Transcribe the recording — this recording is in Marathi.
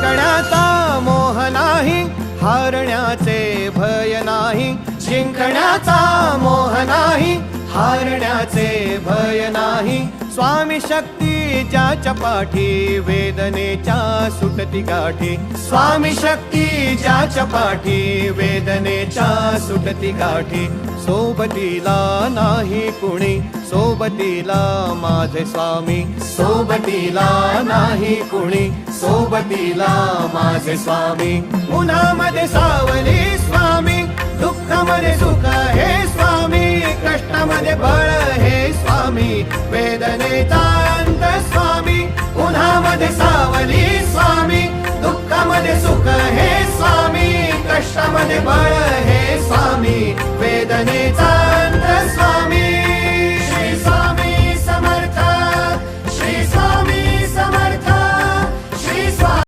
जिंकण्याचा मोह नाही, हारण्याचे भय नाही. जिंकण्याचा मोह नाही, हारण्याचे भय नाही. स्वामी शक्ती ज्याच्या पाठी, वेदनेच्या सुटती गाठी. स्वामी शक्ती ज्याच्या पाठी, वेदनेच्या सुटती गाठी. सोबतीला नाही कुणी, सोबतीला माझे स्वामी. सोबतीला नाही कुणी, सोबतीला माझे स्वामी. उन्हामध्ये सावली स्वामी, दुःखामध्ये सुख हे स्वामी. कष्टामध्ये बळ हे स्वामी, वेदनेचा अंत स्वामी. उन्हामध्ये सावली स्वामी,